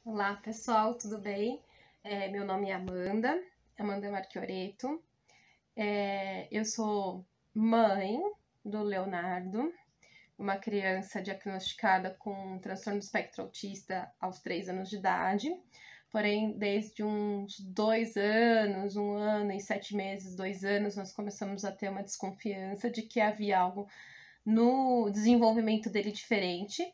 Olá, pessoal, tudo bem? Meu nome é Amanda Marchioretto. Eu sou mãe do Leonardo, uma criança diagnosticada com transtorno do espectro autista aos 3 anos de idade. Porém, desde uns 2 anos, 1 ano e 7 meses, 2 anos, nós começamos a ter uma desconfiança de que havia algo no desenvolvimento dele diferente.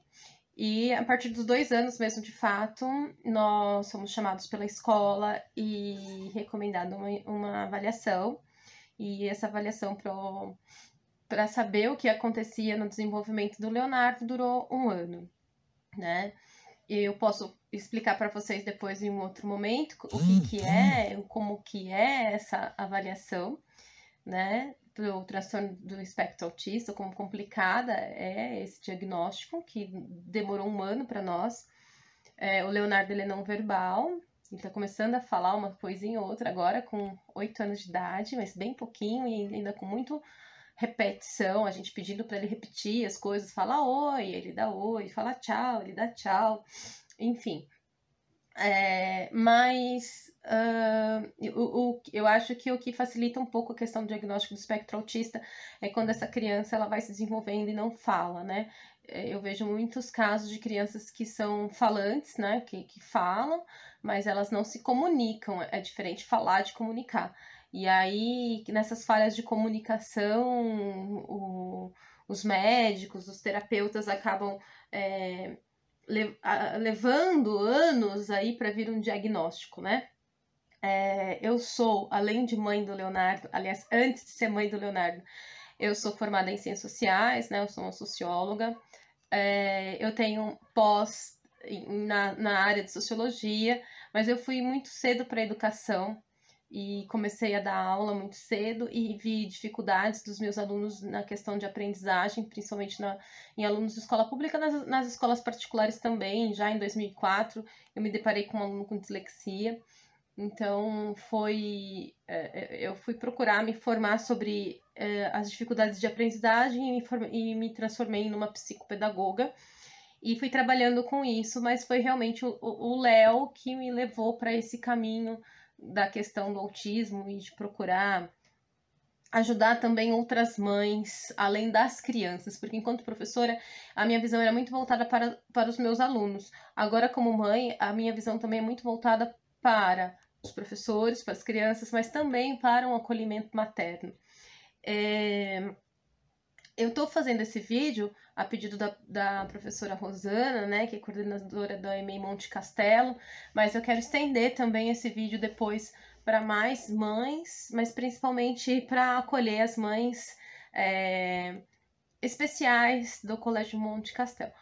E a partir dos 2 anos mesmo, de fato, nós fomos chamados pela escola e recomendado uma avaliação. E essa avaliação para saber o que acontecia no desenvolvimento do Leonardo durou 1 ano, né? E eu posso explicar para vocês depois em um outro momento como que é essa avaliação, né? Para o transtorno do espectro autista, como complicada é esse diagnóstico, que demorou 1 ano para nós. O Leonardo, ele é não verbal, ele está começando a falar uma coisinha ou outra agora, com 8 anos de idade, mas bem pouquinho e ainda com muito repetição, a gente pedindo para ele repetir as coisas, fala oi, ele dá oi, fala tchau, ele dá tchau, enfim. Mas eu acho que o que facilita um pouco a questão do diagnóstico do espectro autista é quando essa criança ela vai se desenvolvendo e não fala, né? Eu vejo muitos casos de crianças que são falantes, né? Que falam, mas elas não se comunicam. É diferente falar de comunicar. E aí, nessas falhas de comunicação, os médicos, os terapeutas acabam levando anos aí para vir um diagnóstico, né? Eu sou, além de mãe do Leonardo, aliás, antes de ser mãe do Leonardo, eu sou formada em ciências sociais, né? Eu sou uma socióloga. Eu tenho pós na área de sociologia, mas eu fui muito cedo para a educação e comecei a dar aula muito cedo e vi dificuldades dos meus alunos na questão de aprendizagem, principalmente em alunos de escola pública, nas escolas particulares também. Já em 2004 eu me deparei com um aluno com dislexia, então eu fui procurar me formar sobre as dificuldades de aprendizagem e me transformei numa psicopedagoga e fui trabalhando com isso, mas foi realmente o Léo que me levou para esse caminho da questão do autismo e de procurar ajudar também outras mães, além das crianças, porque enquanto professora, a minha visão era muito voltada para os meus alunos. Agora, como mãe, a minha visão também é muito voltada para os professores, para as crianças, mas também para um acolhimento materno. Eu estou fazendo esse vídeo a pedido da professora Rosana, né, que é coordenadora da EMEI Monte Castelo, mas eu quero estender também esse vídeo depois para mais mães, mas principalmente para acolher as mães especiais do Colégio Monte Castelo.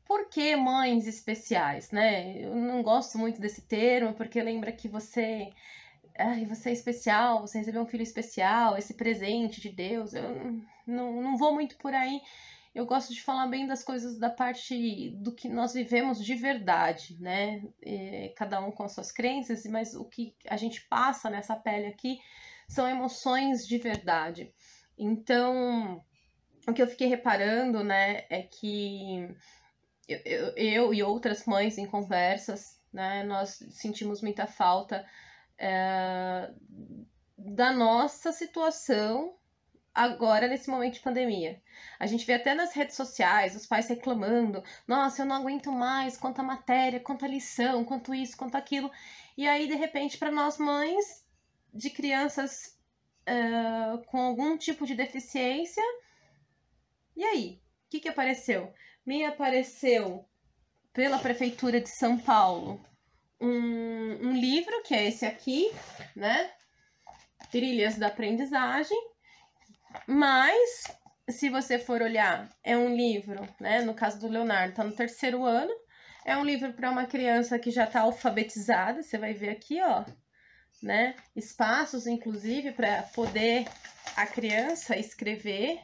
Por que mães especiais, né? Eu não gosto muito desse termo, porque lembra que você é especial, você recebeu um filho especial, esse presente de Deus. Eu não vou muito por aí. Eu gosto de falar bem das coisas da parte do que nós vivemos de verdade, né? Cada um com as suas crenças, mas o que a gente passa nessa pele aqui são emoções de verdade. Então, o que eu fiquei reparando, né, é que eu e outras mães em conversas, né, nós sentimos muita falta da nossa situação agora nesse momento de pandemia. A gente vê até nas redes sociais os pais reclamando: nossa, eu não aguento mais, quanta matéria, quanta lição, quanto isso, quanto aquilo. E aí, de repente, para nós mães de crianças com algum tipo de deficiência, e aí? O que apareceu? Me apareceu pela Prefeitura de São Paulo um livro, que é esse aqui, né? Trilhas da Aprendizagem. Mas, se você for olhar, é um livro, né? No caso do Leonardo, tá no 3º ano. É um livro para uma criança que já tá alfabetizada. Você vai ver aqui, ó, né? Espaços, inclusive, para poder a criança escrever,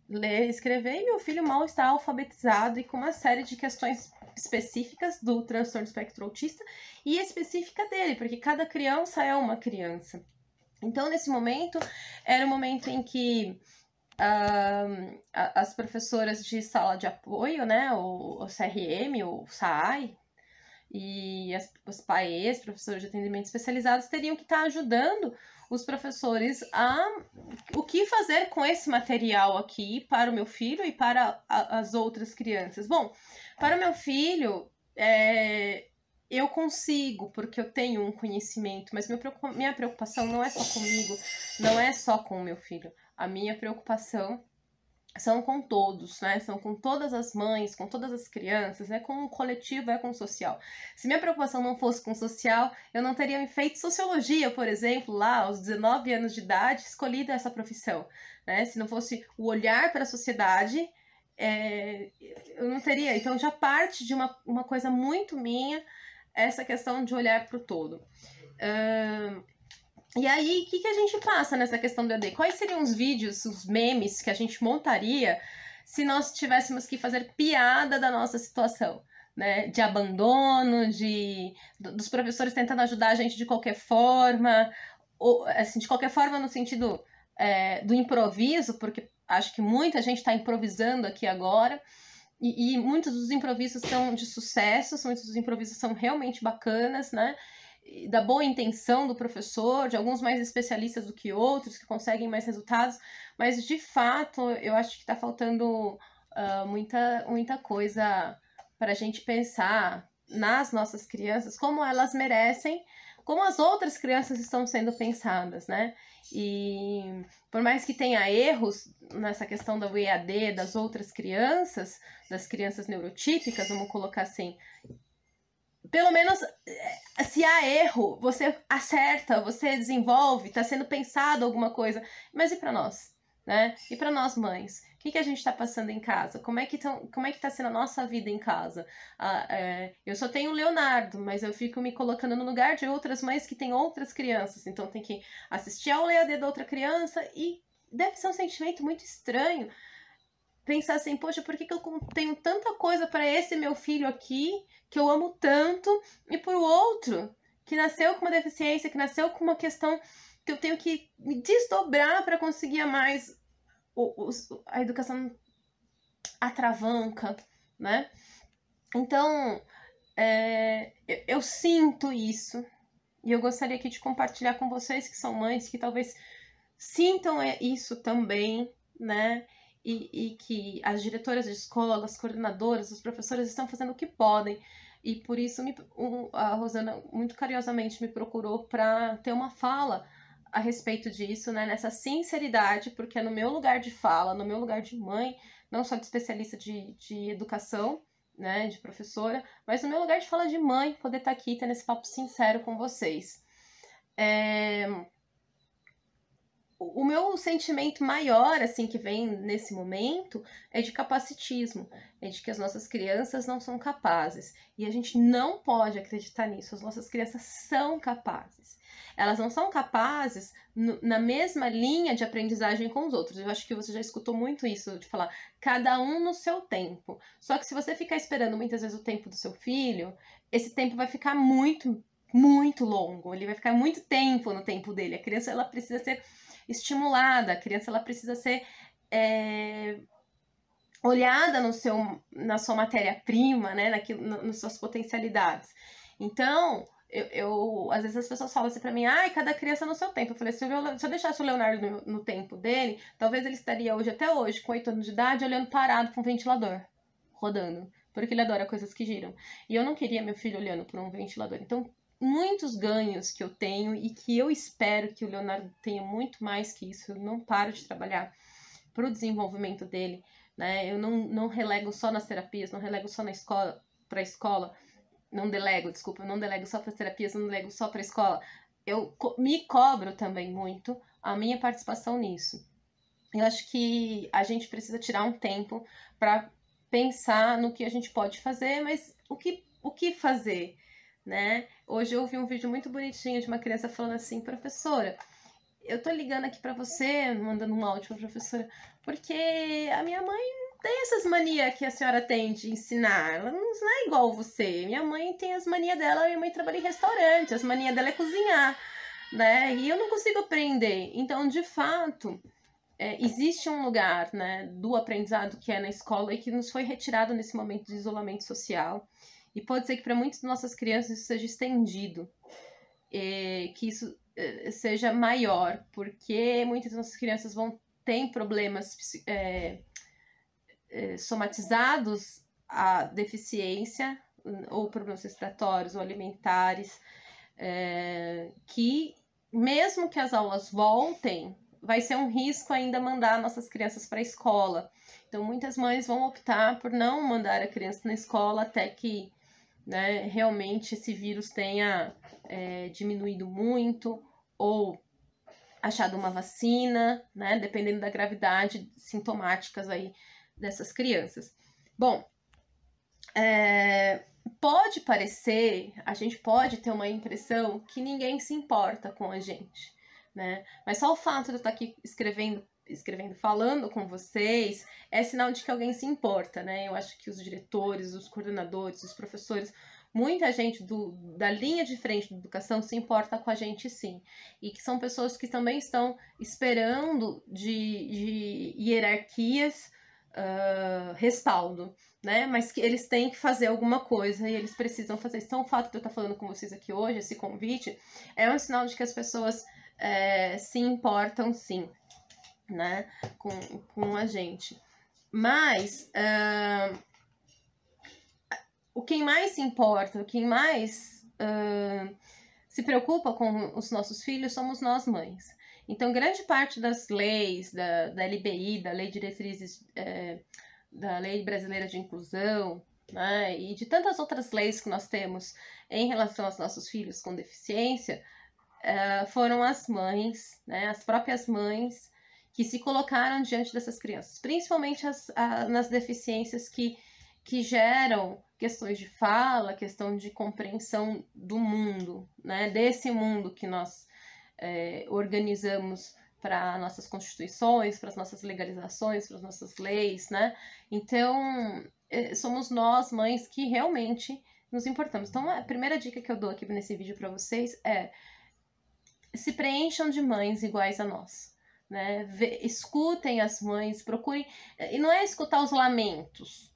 ler e escrever. E meu filho mal está alfabetizado e com uma série de questões específicas do transtorno espectro autista e específica dele, porque cada criança é uma criança. Então, nesse momento, era o momento em que as professoras de sala de apoio, né, o CRM, o SAAI, e os PAEs, professores de atendimento especializados, teriam que estar ajudando os professores o que fazer com esse material aqui para o meu filho e para as outras crianças. Bom, para o meu filho, eu consigo, porque eu tenho um conhecimento, mas minha preocupação não é só comigo, não é só com o meu filho. A minha preocupação são com todos, né? São com todas as mães, com todas as crianças, é com o coletivo, é com o social. Se minha preocupação não fosse com o social, eu não teria feito sociologia, por exemplo, lá aos 19 anos de idade, escolhido essa profissão, né? Se não fosse o olhar para a sociedade, eu não teria. Então já parte de uma coisa muito minha, essa questão de olhar para o todo. E aí, o que a gente passa nessa questão do EAD? Quais seriam os vídeos, os memes que a gente montaria se nós tivéssemos que fazer piada da nossa situação, né? De abandono, dos professores tentando ajudar a gente de qualquer forma, ou assim, de qualquer forma no sentido do improviso, porque acho que muita gente está improvisando aqui agora, e muitos dos improvisos são de sucesso, muitos dos improvisos são realmente bacanas, né? Da boa intenção do professor, de alguns mais especialistas do que outros, que conseguem mais resultados, mas de fato eu acho que está faltando muita coisa para a gente pensar nas nossas crianças, como elas merecem, como as outras crianças estão sendo pensadas, né? E por mais que tenha erros nessa questão do EAD das outras crianças, das crianças neurotípicas, vamos colocar assim, pelo menos, se há erro, você acerta, você desenvolve, está sendo pensado alguma coisa. Mas e para nós, né? E para nós mães? O que a gente está passando em casa? Como é que está sendo a nossa vida em casa? Eu só tenho o Leonardo, mas eu fico me colocando no lugar de outras mães que têm outras crianças. Então tem que assistir ao EAD da outra criança e deve ser um sentimento muito estranho. Pensar assim, poxa, por que eu tenho tanta coisa para esse meu filho aqui, que eu amo tanto, e por outro, que nasceu com uma deficiência, que nasceu com uma questão que eu tenho que me desdobrar para conseguir mais a educação atravanca, né? Então, eu sinto isso, e eu gostaria aqui de compartilhar com vocês que são mães, que talvez sintam isso também, né? E que as diretoras de escola, as coordenadoras, os professores estão fazendo o que podem. E por isso a Rosana muito carinhosamente me procurou para ter uma fala a respeito disso, né? Nessa sinceridade, porque é no meu lugar de fala, no meu lugar de mãe, não só de especialista de educação, né? De professora, mas no meu lugar de fala de mãe, poder estar aqui tendo esse papo sincero com vocês. O meu sentimento maior, assim, que vem nesse momento é de capacitismo, é de que as nossas crianças não são capazes. E a gente não pode acreditar nisso, as nossas crianças são capazes. Elas não são capazes na mesma linha de aprendizagem com os outros. Eu acho que você já escutou muito isso, de falar, cada um no seu tempo. Só que se você ficar esperando muitas vezes o tempo do seu filho, esse tempo vai ficar muito, muito longo. Ele vai ficar muito tempo no tempo dele. A criança, ela precisa ser estimulada, a criança ela precisa ser olhada na sua matéria-prima, né, nas suas potencialidades. Então, às vezes as pessoas falam assim pra mim, cada criança no seu tempo. Eu falei, se eu deixasse o Leonardo no tempo dele, talvez ele estaria até hoje, com 8 anos de idade, olhando parado para um ventilador, rodando, porque ele adora coisas que giram. E eu não queria meu filho olhando para um ventilador. Então, muitos ganhos que eu tenho e que eu espero que o Leonardo tenha muito mais que isso. Eu não paro de trabalhar para o desenvolvimento dele, né? Eu não relego só nas terapias, não relego só para a escola, não delego só para as terapias, não delego só para a escola. Eu me cobro também muito a minha participação nisso. Eu acho que a gente precisa tirar um tempo para pensar no que a gente pode fazer, mas o que fazer? Né? Hoje eu ouvi um vídeo muito bonitinho de uma criança falando assim, professora, eu tô ligando aqui pra você, mandando um áudio pra professora, porque a minha mãe tem essas manias que a senhora tem de ensinar, ela não é igual você, minha mãe tem as manias dela, minha mãe trabalha em restaurante, as manias dela é cozinhar, né? E eu não consigo aprender. Então, de fato, existe um lugar, né, do aprendizado que é na escola e que nos foi retirado nesse momento de isolamento social. E pode ser que para muitas nossas crianças isso seja estendido, que isso seja maior, porque muitas nossas crianças ter problemas somatizados à deficiência, ou problemas respiratórios ou alimentares, que mesmo que as aulas voltem, vai ser um risco ainda mandar nossas crianças para a escola. Então, muitas mães vão optar por não mandar a criança na escola até que, né, realmente esse vírus tenha diminuído muito ou achado uma vacina, né, dependendo da gravidade sintomáticas aí dessas crianças. Bom, pode parecer, a gente pode ter uma impressão que ninguém se importa com a gente, né? Mas só o fato de eu estar aqui escrevendo, falando com vocês, é sinal de que alguém se importa, né? Eu acho que os diretores, os coordenadores, os professores, muita gente da linha de frente da educação se importa com a gente, sim. E que são pessoas que também estão esperando de hierarquias respaldo, né? Mas que eles têm que fazer alguma coisa e eles precisam fazer. Então, o fato de eu estar falando com vocês aqui hoje, esse convite, é um sinal de que as pessoas se importam, sim, né? Com a gente. Mas quem mais se importa, quem mais se preocupa com os nossos filhos somos nós, mães. Então, grande parte das leis, da LBI, da Lei de Diretrizes, da Lei Brasileira de Inclusão, né, e de tantas outras leis que nós temos em relação aos nossos filhos com deficiência, foram as mães, né, as próprias mães, que se colocaram diante dessas crianças, principalmente nas deficiências que geram questões de fala, questão de compreensão do mundo, né, desse mundo que nós organizamos para nossas constituições, para as nossas legalizações, para as nossas leis, né? Então, somos nós, mães, que realmente nos importamos. Então, a primeira dica que eu dou aqui nesse vídeo para vocês é: se preencham de mães iguais a nós, né? Escutem as mães, procurem... E não é escutar os lamentos,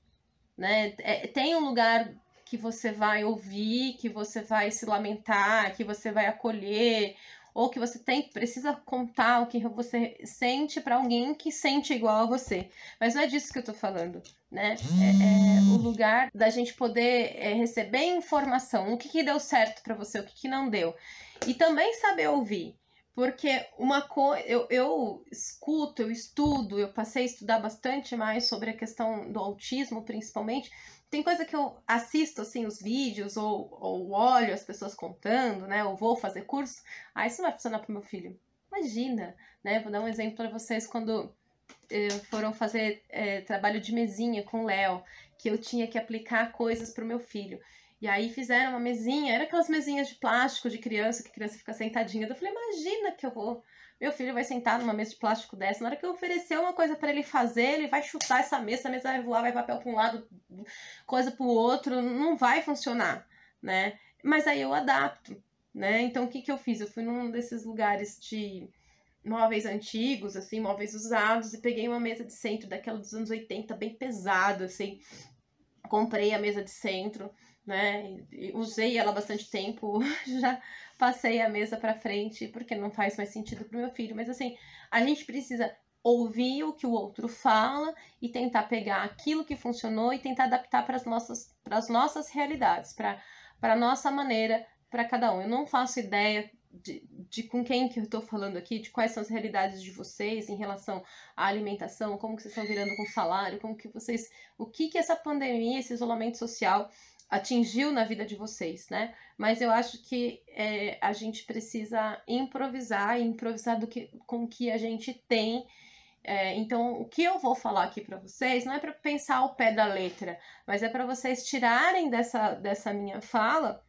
né? Tem um lugar que você vai ouvir, que você vai se lamentar, que você vai acolher, ou que você precisa contar o que você sente para alguém que sente igual a você. Mas não é disso que eu tô falando, né? É o lugar da gente poder receber informação, o que deu certo para você, o que não deu. E também saber ouvir. Porque eu escuto, eu estudo, eu passei a estudar bastante mais sobre a questão do autismo, principalmente. Tem coisa que eu assisto, assim, os vídeos, ou olho as pessoas contando, né? Ou vou fazer curso. Isso não vai funcionar pro meu filho. Imagina, né? Vou dar um exemplo para vocês quando foram fazer trabalho de mesinha com o Léo, que eu tinha que aplicar coisas pro meu filho. E aí fizeram uma mesinha, era aquelas mesinhas de plástico de criança, que a criança fica sentadinha. Eu falei, imagina que meu filho vai sentar numa mesa de plástico dessa, na hora que eu oferecer uma coisa para ele fazer, ele vai chutar essa mesa vai voar, vai papel para um lado, coisa para o outro, não vai funcionar, né? Mas aí eu adapto, né? Então o que eu fiz? Eu fui num desses lugares de móveis antigos, assim, móveis usados, e peguei uma mesa de centro daquela dos anos 80, bem pesada, assim. Comprei a mesa de centro, né? Usei ela bastante tempo, já passei a mesa para frente, porque não faz mais sentido pro meu filho. Mas assim, a gente precisa ouvir o que o outro fala e tentar pegar aquilo que funcionou e tentar adaptar para as nossas realidades, para a nossa maneira, para cada um. Eu não faço ideia de com quem que eu tô falando aqui, de quais são as realidades de vocês em relação à alimentação, como que vocês estão virando com salário, o que essa pandemia, esse isolamento social atingiu na vida de vocês, né? Mas eu acho que a gente precisa improvisar com o que a gente tem. Então, o que eu vou falar aqui para vocês não é para pensar ao pé da letra, mas é para vocês tirarem dessa minha fala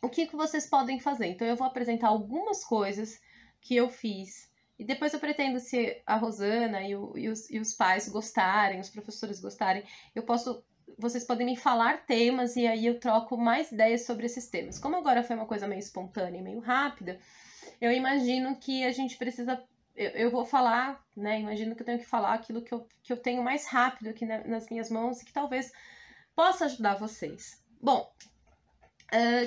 o que vocês podem fazer. Então, eu vou apresentar algumas coisas que eu fiz. E depois eu pretendo, se a Rosana e os pais gostarem, os professores gostarem, vocês podem me falar temas e aí eu troco mais ideias sobre esses temas. Como agora foi uma coisa meio espontânea e meio rápida, eu imagino que a gente precisa... Eu vou falar, né? Imagino que eu tenho que falar aquilo que eu tenho mais rápido aqui nas minhas mãos e que talvez possa ajudar vocês, Bom,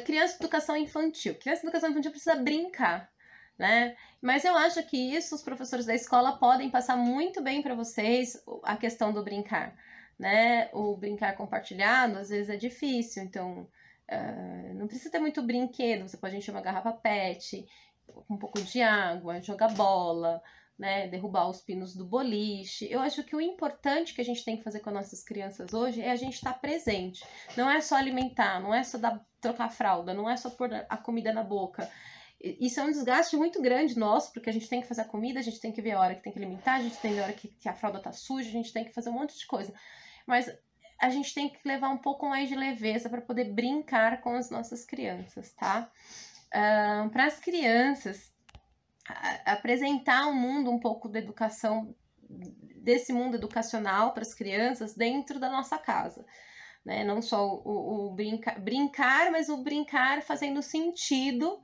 criança de educação infantil. Criança de educação infantil precisa brincar, né? Mas eu acho que isso os professores da escola podem passar muito bem para vocês, a questão do brincar, né? O brincar compartilhado às vezes é difícil, então não precisa ter muito brinquedo, você pode encher uma garrafa PET, com um pouco de água, jogar bola, né? Derrubar os pinos do boliche. Eu acho que o importante que a gente tem que fazer com as nossas crianças hoje é a gente estar presente. Não é só alimentar, não é só trocar a fralda, não é só pôr a comida na boca. Isso é um desgaste muito grande nosso, porque a gente tem que fazer a comida, a gente tem que ver a hora que tem que alimentar, a gente tem que ver a hora que a fralda tá suja, a gente tem que fazer um monte de coisa. Mas a gente tem que levar um pouco mais de leveza para poder brincar com as nossas crianças, tá? Para as crianças, apresentar um mundo um pouco da educação, desse mundo educacional para as crianças dentro da nossa casa, né? Não só o brincar, mas o brincar fazendo sentido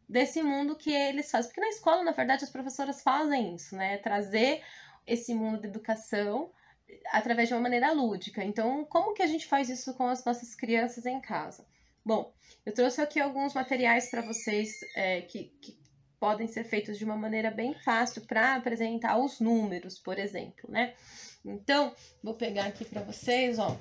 desse mundo que eles fazem. Porque na escola, na verdade, as professoras fazem isso, né? Trazer esse mundo da educação através de uma maneira lúdica. Então, como que a gente faz isso com as nossas crianças em casa? Bom, eu trouxe aqui alguns materiais para vocês que podem ser feitos de uma maneira bem fácil para apresentar os números, por exemplo, né? Então, vou pegar aqui para vocês, ó.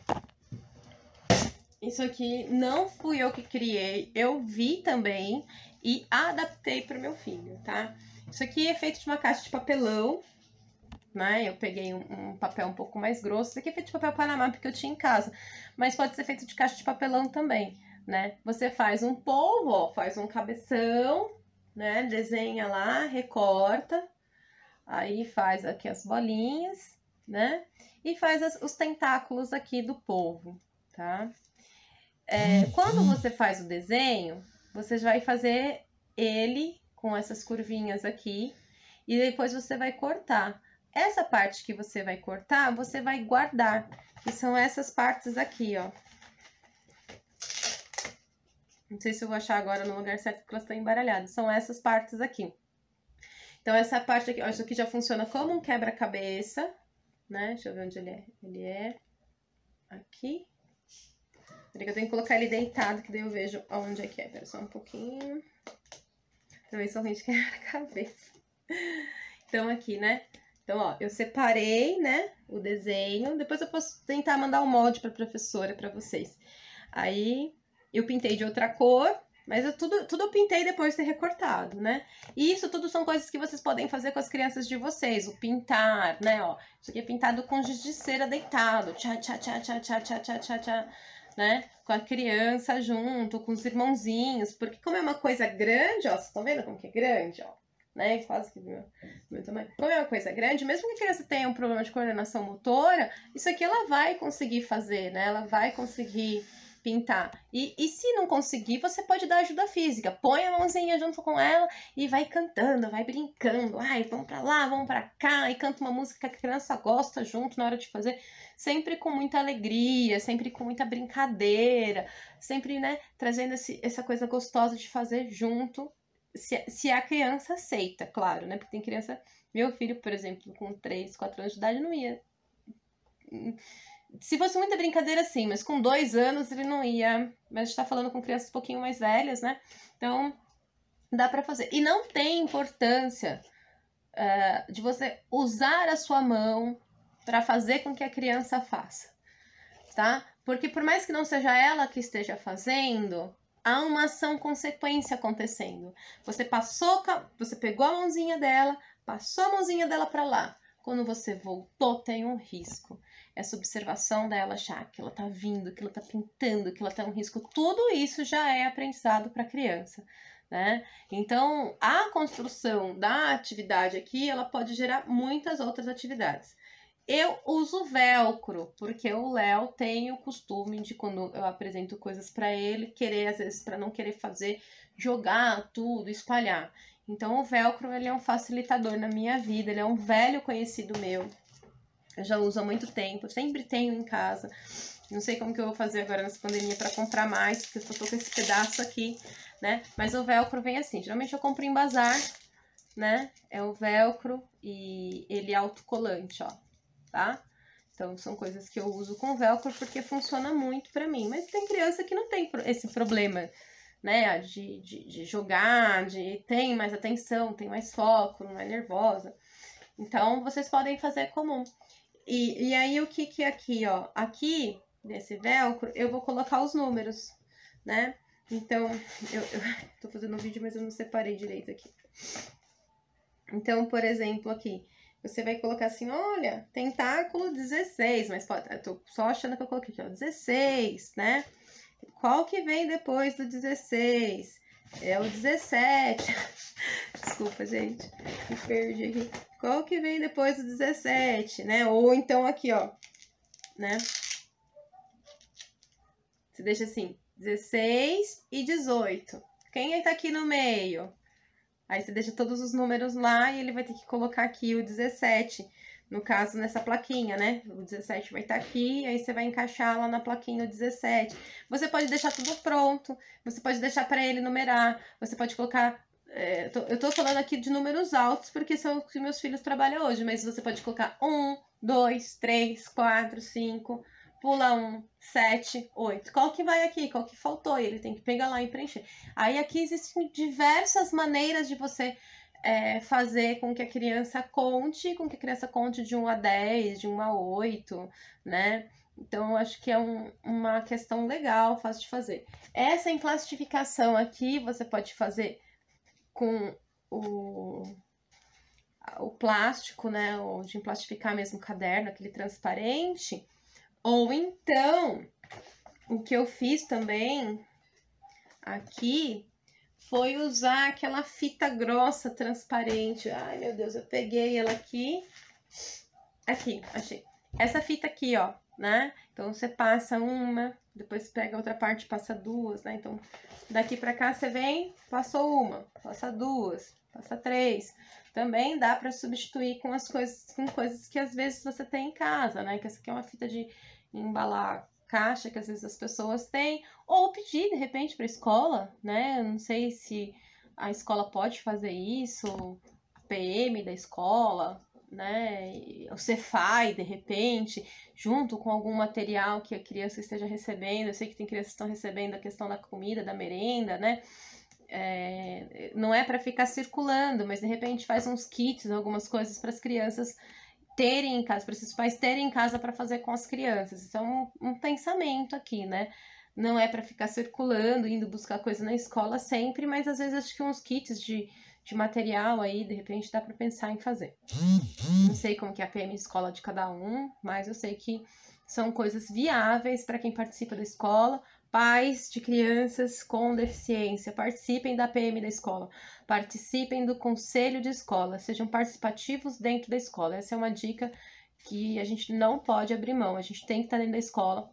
Isso aqui não fui eu que criei, eu vi também e adaptei para o meu filho, tá? Isso aqui é feito de uma caixa de papelão, né? Eu peguei um papel um pouco mais grosso. Isso aqui é feito de papel Panamá porque eu tinha em casa, mas pode ser feito de caixa de papelão também, né? Você faz um polvo, ó, faz um cabeção, né? Desenha lá, recorta, aí faz aqui as bolinhas, né? E faz os tentáculos aqui do polvo, tá? Quando você faz o desenho, você vai fazer ele com essas curvinhas aqui e depois você vai cortar. Essa parte que você vai cortar, você vai guardar, que são essas partes aqui, ó. Não sei se eu vou achar agora no lugar certo porque elas estão embaralhadas. São essas partes aqui. Então, essa parte aqui, ó, isso aqui já funciona como um quebra-cabeça, né? Deixa eu ver onde ele é. Ele é aqui. Peraí que eu tenho que colocar ele deitado, que daí eu vejo onde é que é. Pera só um pouquinho. Também sou ruim de quebra-cabeça. Então, aqui, né? Então, ó, eu separei, né, o desenho. Depois eu posso tentar mandar um molde pra professora, pra vocês. Aí, eu pintei de outra cor, mas tudo eu pintei depois de ter recortado, né? E isso tudo são coisas que vocês podem fazer com as crianças de vocês. O pintar, né, ó. Isso aqui é pintado com giz de cera deitado. Tchá, tchá, tchá, tchá, tchá, tchá, tchá, tchá, tchá. Né? Com a criança junto, com os irmãozinhos, porque como é uma coisa grande, ó, vocês estão vendo como que é grande, ó, né? Quase que do meu tamanho. Como é uma coisa grande, mesmo que a criança tenha um problema de coordenação motora, isso aqui ela vai conseguir fazer, né? Ela vai conseguir pintar. E se não conseguir, você pode dar ajuda física. Põe a mãozinha junto com ela e vai cantando, vai brincando. Ai, vamos pra lá, vamos pra cá. E canta uma música que a criança gosta junto na hora de fazer. Sempre com muita alegria, sempre com muita brincadeira. Sempre, né, trazendo essa coisa gostosa de fazer junto. Se a criança aceita, claro, né? Porque tem criança... Meu filho, por exemplo, com 3, 4 anos de idade, não ia... Se fosse muita brincadeira, sim, mas com 2 anos ele não ia. Mas a gente tá falando com crianças um pouquinho mais velhas, né? Então, dá pra fazer. E não tem importância de você usar a sua mão pra fazer com que a criança faça, tá? Porque por mais que não seja ela que esteja fazendo, há uma ação-consequência acontecendo. Você pegou a mãozinha dela, passou a mãozinha dela pra lá. Quando você voltou, tem um risco. Essa observação dela achar que ela tá vindo, que ela tá pintando, que ela tá um risco, tudo isso já é aprendizado para a criança, né? Então, a construção da atividade aqui, ela pode gerar muitas outras atividades. Eu uso velcro, porque o Léo tem o costume de, quando eu apresento coisas para ele, querer, às vezes, para não querer fazer, jogar tudo, espalhar. Então, o velcro, ele é um facilitador na minha vida, ele é um velho conhecido meu. Eu já uso há muito tempo, sempre tenho em casa. Não sei como que eu vou fazer agora nessa pandemia para comprar mais, porque eu só tô com esse pedaço aqui, né? Mas o velcro vem assim, geralmente eu compro em bazar, né? É o velcro e ele é autocolante, ó, tá? Então, são coisas que eu uso com velcro porque funciona muito pra mim. Mas tem criança que não tem esse problema, né? De jogar, tem mais atenção, tem mais foco, não é nervosa. Então, vocês podem fazer comum. E aí, o que é aqui, ó? Aqui, nesse velcro, eu vou colocar os números, né? Então, eu tô fazendo um vídeo, mas eu não separei direito aqui. Então, por exemplo, aqui, você vai colocar assim, olha, tentáculo 16, mas pode, eu tô só achando que eu coloquei aqui, ó, 16, né? Qual que vem depois do 16? É o 17. Desculpa, gente, me perdi aqui. Qual que vem depois do 17, né? Ou então aqui, ó, né? Você deixa assim, 16 e 18. Quem tá aqui no meio? Aí você deixa todos os números lá e ele vai ter que colocar aqui o 17. No caso, nessa plaquinha, né? O 17 vai estar aqui, aí você vai encaixar lá na plaquinha o 17. Você pode deixar tudo pronto, você pode deixar para ele numerar, você pode colocar... eu tô falando aqui de números altos porque são os que meus filhos trabalham hoje, mas você pode colocar 1, 2, 3, 4, 5... Pula 1, 7, 8. Qual que vai aqui? Qual que faltou? Ele tem que pegar lá e preencher. Aí aqui existem diversas maneiras de você fazer com que a criança conte, de 1 a 10, de 1 a 8, né? Então, eu acho que é uma questão legal, fácil de fazer. Essa em classificação aqui, você pode fazer com o plástico, né? Ou de plastificar mesmo o caderno, aquele transparente. Ou então, o que eu fiz também aqui foi usar aquela fita grossa transparente. Ai, meu Deus, eu peguei ela aqui. Aqui, achei. Essa fita aqui, ó, né? Então, você passa uma, depois pega a outra parte e passa duas, né? Então, daqui pra cá você vem, passou uma, passa duas, passa três. Também dá pra substituir com coisas que às vezes você tem em casa, né? Que essa aqui é uma fita de embalar caixa que às vezes as pessoas têm, ou pedir de repente para a escola, né? Eu não sei se a escola pode fazer isso, o PM da escola, né? O Cefai, de repente, junto com algum material que a criança esteja recebendo. Eu sei que tem crianças que estão recebendo a questão da comida, da merenda, né? Não é para ficar circulando, mas de repente faz uns kits, algumas coisas para as crianças terem em casa, para esses pais terem em casa para fazer com as crianças. Isso é um pensamento aqui, né? Não é para ficar circulando, indo buscar coisa na escola sempre, mas às vezes acho que uns kits de material aí, de repente dá para pensar em fazer. Não sei como que é a PM de escola de cada um, mas eu sei que são coisas viáveis para quem participa da escola. Pais de crianças com deficiência, participem da PM da escola, participem do conselho de escola, sejam participativos dentro da escola. Essa é uma dica que a gente não pode abrir mão, a gente tem que estar dentro da escola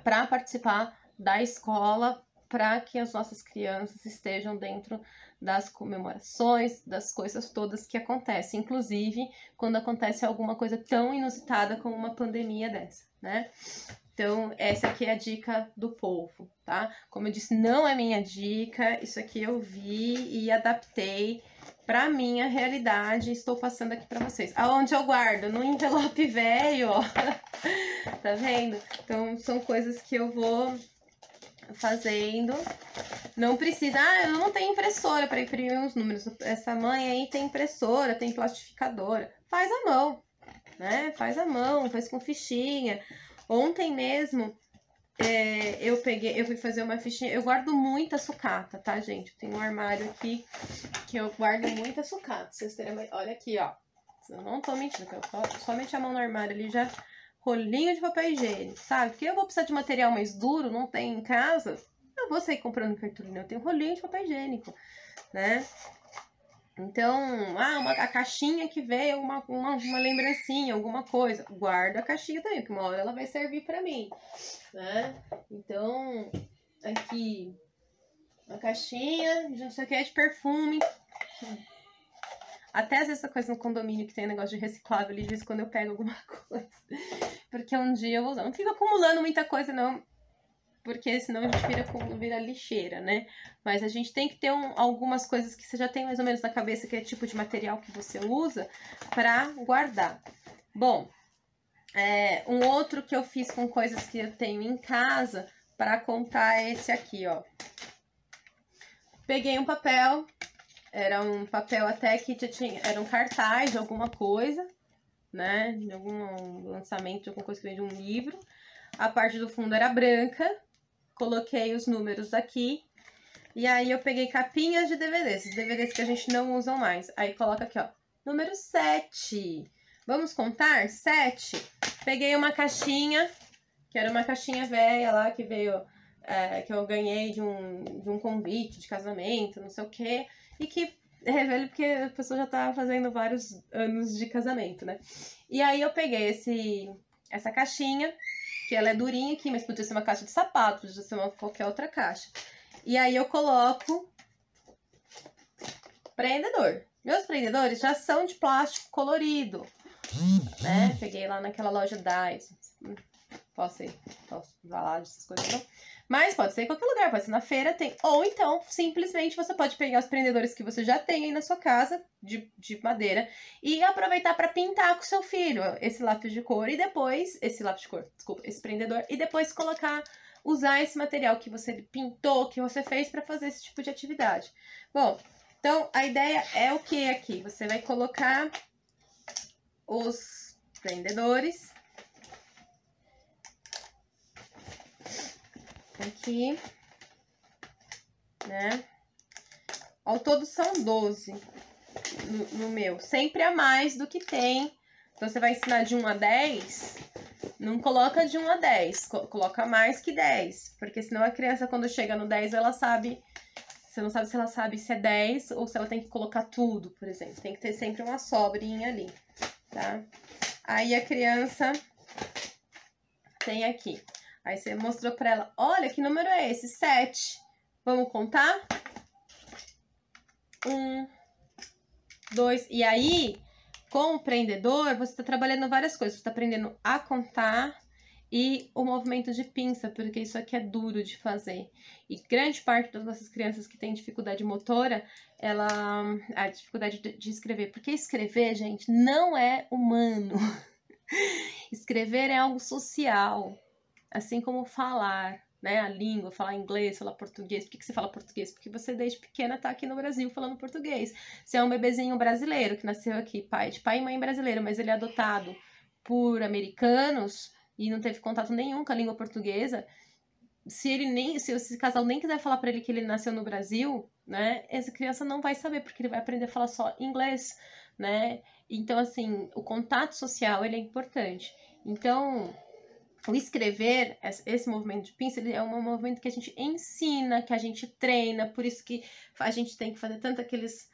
para participar da escola, para que as nossas crianças estejam dentro das comemorações, das coisas todas que acontecem, inclusive quando acontece alguma coisa tão inusitada como uma pandemia dessa, né? Então, essa aqui é a dica do povo, tá? Como eu disse, não é minha dica, isso aqui eu vi e adaptei para minha realidade, estou passando aqui para vocês. Aonde eu guardo? No envelope velho, ó. Tá vendo? Então, são coisas que eu vou fazendo. Não precisa... eu não tenho impressora para imprimir os números. Essa mãe aí tem impressora, tem plastificadora. Faz à mão, né? Faz à mão, faz com fichinha. Ontem mesmo, eu fui fazer uma fichinha. Eu guardo muita sucata, tá, gente? Tem um armário aqui que eu guardo muita sucata. Vocês terem uma... Olha aqui, ó. Eu não tô mentindo, eu só meti a mão no armário ali já. Rolinho de papel higiênico, sabe? Porque eu vou precisar de material mais duro, não tem em casa. Eu vou sair comprando cartolina. Eu tenho rolinho de papel higiênico, né? Então, a caixinha que veio, uma lembrancinha, alguma coisa. Guarda a caixinha também, que uma hora ela vai servir pra mim, né? Então, aqui, uma caixinha de não sei o que, de perfume. Até às vezes essa coisa no condomínio que tem negócio de reciclável ali, de vez em quando eu pego alguma coisa. Porque um dia eu vou usar. Não fica acumulando muita coisa, não. Porque senão a gente vira lixeira, né? Mas a gente tem que ter algumas coisas que você já tem mais ou menos na cabeça, que é tipo de material que você usa para guardar. Bom, Um outro que eu fiz com coisas que eu tenho em casa para contar é esse aqui, ó. Peguei um papel, era um papel até que era um cartaz de alguma coisa, né? De algum lançamento, de alguma coisa que vem de um livro. A parte do fundo era branca, coloquei os números aqui. E aí eu peguei capinhas de DVDs, os DVDs que a gente não usa mais. Aí coloca aqui, ó, número 7. Vamos contar? 7. Peguei uma caixinha, que era uma caixinha velha lá, que veio, que eu ganhei de um convite de casamento, não sei o quê. E que é velho porque a pessoa já tá fazendo vários anos de casamento, né? E aí eu peguei essa caixinha, que ela é durinha aqui, mas podia ser uma caixa de sapato, podia ser qualquer outra caixa. E aí eu coloco prendedor. Meus prendedores já são de plástico colorido, né? Peguei lá naquela loja Dyson. Posso falar dessas coisas não? Mas pode ser em qualquer lugar, pode ser na feira, tem. Ou então, simplesmente, você pode pegar os prendedores que você já tem aí na sua casa, de madeira, e aproveitar para pintar com o seu filho esse lápis de cor e depois, esse prendedor, e depois usar esse material que você pintou, que você fez para fazer esse tipo de atividade. Bom, então a ideia é o que aqui? Você vai colocar os prendedores aqui, né? Ao todo são 12 no meu, sempre a mais do que tem. Então você vai ensinar de 1 a 10, não coloca de 1 a 10, coloca mais que 10, porque senão a criança quando chega no 10 ela sabe, você não sabe se ela sabe se é 10 ou se ela tem que colocar tudo, por exemplo, tem que ter sempre uma sobrinha ali, tá? Aí a criança tem aqui. Aí você mostrou pra ela, olha, que número é esse? 7. Vamos contar? 1, 2, e aí, com o prendedor, você tá trabalhando várias coisas. Você tá aprendendo a contar e o movimento de pinça, porque isso aqui é duro de fazer. E grande parte das nossas crianças que têm dificuldade motora, a dificuldade de escrever. Porque escrever, gente, não é humano. Escrever é algo social. Assim como falar, né, a língua, falar inglês, falar português. Por que você fala português? Porque você desde pequena tá aqui no Brasil falando português. Você é um bebezinho brasileiro que nasceu aqui, de pai e mãe brasileiro, mas ele é adotado por americanos e não teve contato nenhum com a língua portuguesa. Se esse casal nem quiser falar para ele que ele nasceu no Brasil, né, essa criança não vai saber, porque ele vai aprender a falar só inglês, né? Então, assim, o contato social, ele é importante. Então, o escrever, esse movimento de pinça, ele é um movimento que a gente ensina, que a gente treina, por isso que a gente tem que fazer tanto aquelas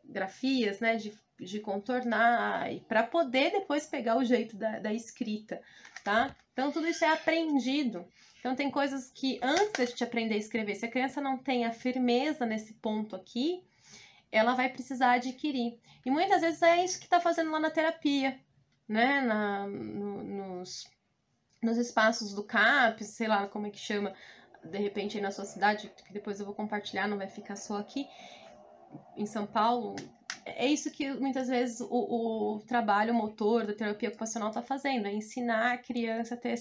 grafias, né, de contornar, e para poder depois pegar o jeito da escrita, tá? Então, tudo isso é aprendido. Então, tem coisas que antes da gente aprender a escrever, se a criança não tem a firmeza nesse ponto aqui, ela vai precisar adquirir. E muitas vezes é isso que está fazendo lá na terapia, né, nos espaços do CAPS, sei lá como é que chama, de repente aí na sua cidade, que depois eu vou compartilhar, não vai ficar só aqui, em São Paulo. É isso que muitas vezes o trabalho motor da terapia ocupacional está fazendo, é ensinar a criança a ter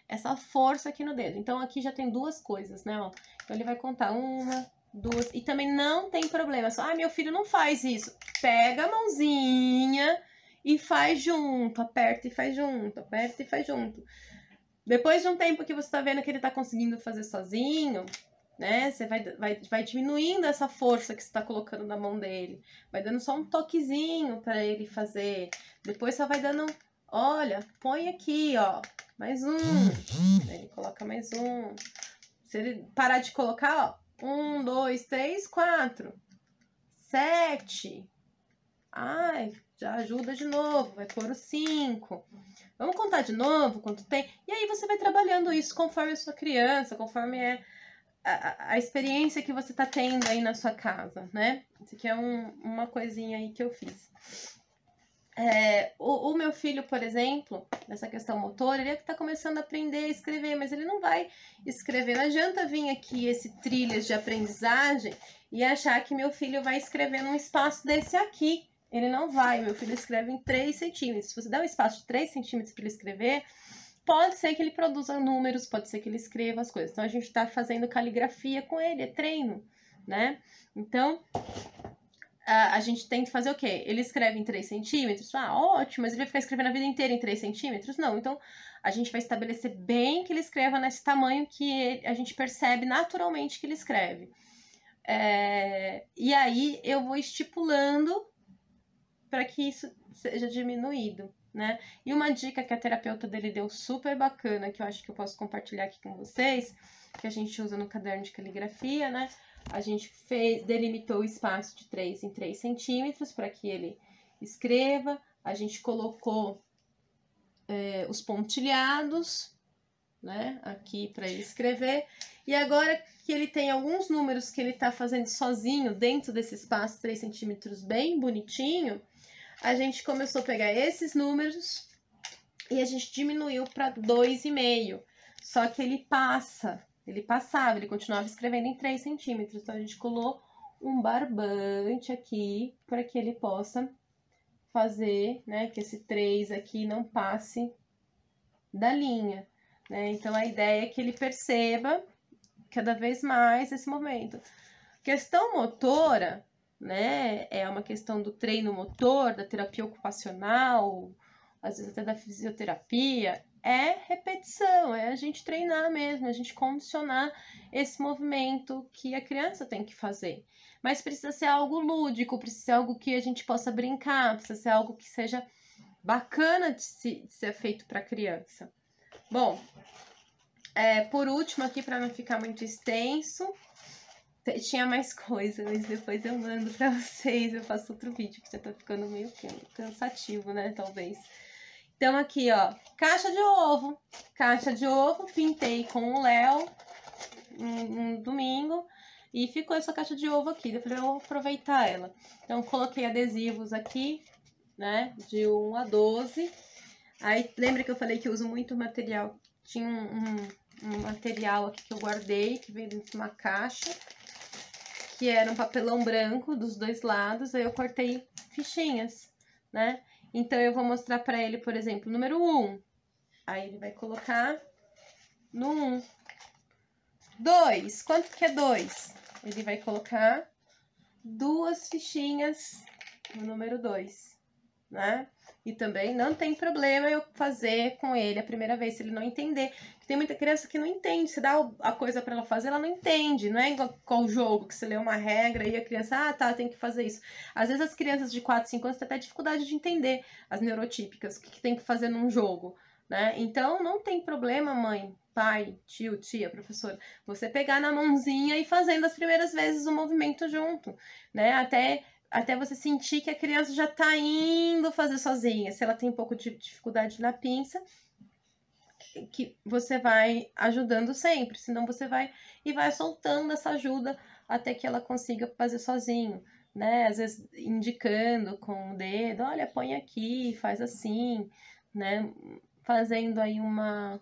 essa força aqui no dedo. Então aqui já tem 2 coisas, né, ó. Então ele vai contar 1, 2, e também não tem problema, só, meu filho não faz isso. Pega a mãozinha e faz junto, aperta e faz junto, aperta e faz junto. Depois de um tempo que você tá vendo que ele tá conseguindo fazer sozinho, né, você vai diminuindo essa força que você tá colocando na mão dele, vai dando só um toquezinho para ele fazer, depois você vai dando, olha, põe aqui, ó, mais um, ele coloca mais um, se ele parar de colocar, ó, 1, 2, 3, 4, 7, ai, já ajuda de novo, vai pôr o 5. Vamos contar de novo quanto tem? E aí você vai trabalhando isso conforme a sua criança, conforme é a experiência que você tá tendo aí na sua casa, né? Isso aqui é uma coisinha aí que eu fiz. O meu filho, por exemplo, nessa questão motora, ele é que tá começando a aprender a escrever, mas ele não vai escrever. Não adianta vir aqui esse trilhas de aprendizagem e achar que meu filho vai escrever num espaço desse aqui. ele não vai. Meu filho escreve em 3 centímetros. Se você der um espaço de 3 centímetros para ele escrever, pode ser que ele produza números, pode ser que ele escreva as coisas. Então, a gente está fazendo caligrafia com ele, é treino, né? Então, a gente tem que fazer o quê? Ele escreve em 3 centímetros? Ah, ótimo, mas ele vai ficar escrevendo a vida inteira em 3 centímetros? Não, então a gente vai estabelecer bem que ele escreva nesse tamanho que a gente percebe naturalmente que ele escreve. E aí eu vou estipulando para que isso seja diminuído, né? E uma dica que a terapeuta dele deu super bacana, que eu acho que eu posso compartilhar aqui com vocês, que a gente usa no caderno de caligrafia, né? A gente delimitou o espaço de 3 em 3 centímetros para que ele escreva. A gente colocou os pontilhados, né? Aqui para ele escrever. E agora que ele tem alguns números que ele está fazendo sozinho dentro desse espaço 3 centímetros bem bonitinho, a gente começou a pegar esses números e a gente diminuiu para 2,5. Só que ele passava, ele continuava escrevendo em 3 centímetros. Então, a gente colou um barbante aqui para que ele possa fazer, né, que esse 3 aqui não passe da linha, né? Então, a ideia é que ele perceba cada vez mais esse momento. Questão motora, né, é uma questão do treino motor, da terapia ocupacional, às vezes até da fisioterapia, é repetição, é a gente treinar mesmo, a gente condicionar esse movimento que a criança tem que fazer. Mas precisa ser algo lúdico, precisa ser algo que a gente possa brincar, precisa ser algo que seja bacana de ser feito para a criança. Bom, por último aqui, para não ficar muito extenso, tinha mais coisa, mas depois eu mando para vocês, eu faço outro vídeo, que já tá ficando meio cansativo, né, talvez. Então, aqui, ó, caixa de ovo, pintei com o Léo um domingo, e ficou essa caixa de ovo aqui, eu falei, eu vou aproveitar ela. Então, coloquei adesivos aqui, né, de 1 a 12, aí, lembra que eu falei que eu uso muito material, tinha um material aqui que eu guardei, que veio dentro de uma caixa, que era um papelão branco dos 2 lados, aí eu cortei fichinhas, né? Então, eu vou mostrar para ele, por exemplo, número 1. Aí, ele vai colocar no 1. 2, quanto que é 2? Ele vai colocar 2 fichinhas no número 2, né? E também não tem problema eu fazer com ele a primeira vez, se ele não entender. Tem muita criança que não entende, você dá a coisa para ela fazer, ela não entende. Não é igual o jogo, que você lê uma regra e a criança, tá, tem que fazer isso. Às vezes as crianças de 4, 5 anos têm até dificuldade de entender as neurotípicas, o que tem que fazer num jogo, né? Então, não tem problema, mãe, pai, tio, tia, professora, você pegar na mãozinha e fazendo as primeiras vezes o movimento junto, né? Até você sentir que a criança já tá indo fazer sozinha. Se ela tem um pouco de dificuldade na pinça, que você vai ajudando sempre, senão você vai soltando essa ajuda até que ela consiga fazer sozinho, né? Às vezes indicando com o dedo, olha, põe aqui, faz assim, né? Fazendo aí uma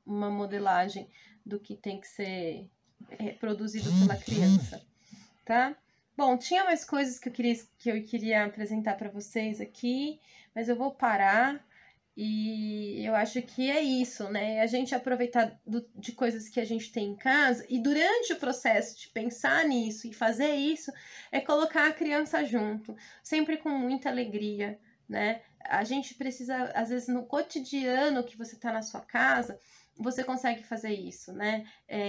modelagem do que tem que ser reproduzido pela criança, tá? Bom, tinha mais coisas que eu queria apresentar para vocês aqui, mas eu vou parar e eu acho que é isso, né? A gente aproveitar de coisas que a gente tem em casa e durante o processo de pensar nisso e fazer isso, é colocar a criança junto, sempre com muita alegria, né? A gente precisa, às vezes, no cotidiano que você tá na sua casa, você consegue fazer isso, né?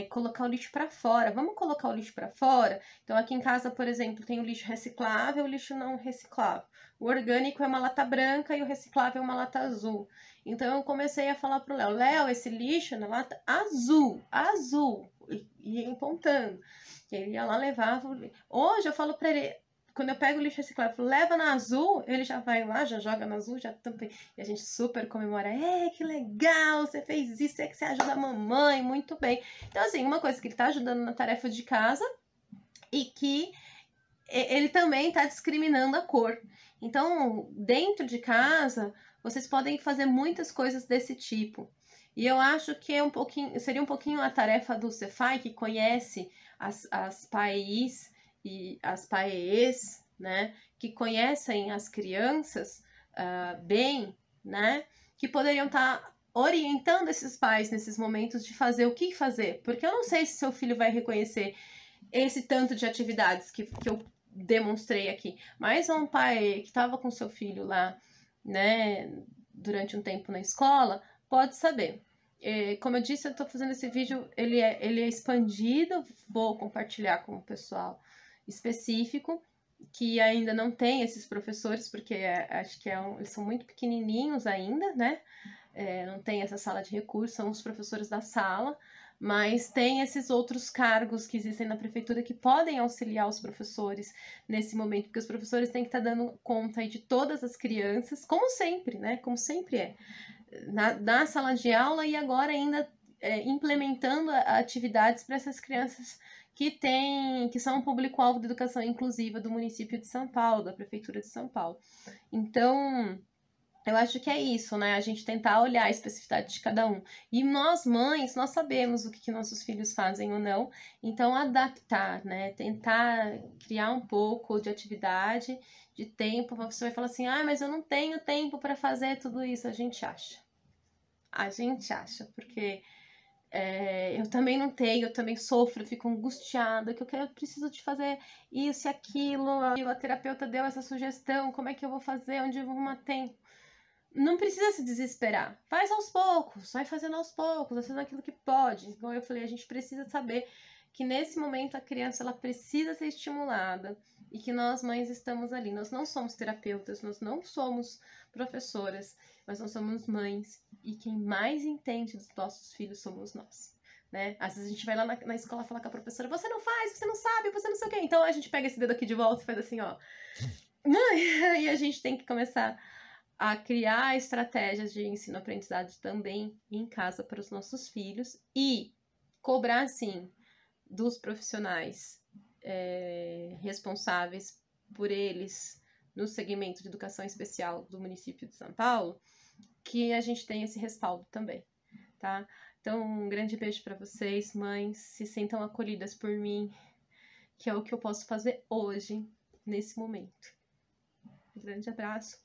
Colocar o lixo para fora. Vamos colocar o lixo para fora? Então, aqui em casa, por exemplo, tem o lixo reciclável e o lixo não reciclável. O orgânico é uma lata branca e o reciclável é uma lata azul. Então, eu comecei a falar pro Léo, Léo, esse lixo é na lata azul, e ia apontando. Ele ia lá, levava. Hoje eu falo para ele, quando eu pego o lixo reciclável, leva na azul, ele já vai lá, já joga na azul, já tampa. E a gente super comemora. Que legal, você fez isso, é que você ajuda a mamãe, muito bem. Então, assim, uma coisa que ele tá ajudando na tarefa de casa e que ele também tá discriminando a cor. Então, dentro de casa, vocês podem fazer muitas coisas desse tipo. E eu acho que seria um pouquinho a tarefa do Cefai, que conhece as PAEs e as PAEs, né, que conhecem as crianças bem, né, que poderiam estar orientando esses pais nesses momentos de fazer o que fazer, porque eu não sei se seu filho vai reconhecer esse tanto de atividades que eu demonstrei aqui, mas um pai que estava com seu filho lá, né, durante um tempo na escola, pode saber. Como eu disse, eu estou fazendo esse vídeo, ele é expandido, vou compartilhar com o pessoal específico, que ainda não tem esses professores, porque acho que eles são muito pequenininhos ainda, né? Não tem essa sala de recursos, são os professores da sala, mas tem esses outros cargos que existem na prefeitura que podem auxiliar os professores nesse momento, porque os professores têm que estar dando conta aí de todas as crianças, como sempre, né? Como sempre na sala de aula e agora ainda implementando atividades para essas crianças que são um público-alvo da educação inclusiva do município de São Paulo, da Prefeitura de São Paulo. Então, eu acho que é isso, né? A gente tentar olhar a especificidade de cada um. E nós, mães, nós sabemos o que nossos filhos fazem ou não, então adaptar, né? Tentar criar um pouco de atividade, de tempo. Você vai falar assim, mas eu não tenho tempo para fazer tudo isso. A gente acha. A gente acha, porque eu também não tenho, eu também sofro, eu fico angustiada, que eu preciso de fazer isso e aquilo, a terapeuta deu essa sugestão, como é que eu vou fazer, onde eu vou arrumar tempo? Não precisa se desesperar, faz aos poucos, vai fazendo aos poucos, vai fazendo aquilo que pode. Então eu falei, a gente precisa saber que nesse momento a criança ela precisa ser estimulada e que nós mães estamos ali. Nós não somos terapeutas, nós não somos professoras, mas nós somos mães e quem mais entende dos nossos filhos somos nós, né? Às vezes a gente vai lá na escola falar com a professora, você não faz, você não sabe, você não sei o quê. Então a gente pega esse dedo aqui de volta e faz assim, ó. Mãe, e a gente tem que começar a criar estratégias de ensino-aprendizagem também em casa para os nossos filhos e cobrar, sim, dos profissionais responsáveis por eles no segmento de educação especial do município de São Paulo, que a gente tenha esse respaldo também, tá? Então, um grande beijo para vocês, mães, se sintam acolhidas por mim, que é o que eu posso fazer hoje, nesse momento. Um grande abraço.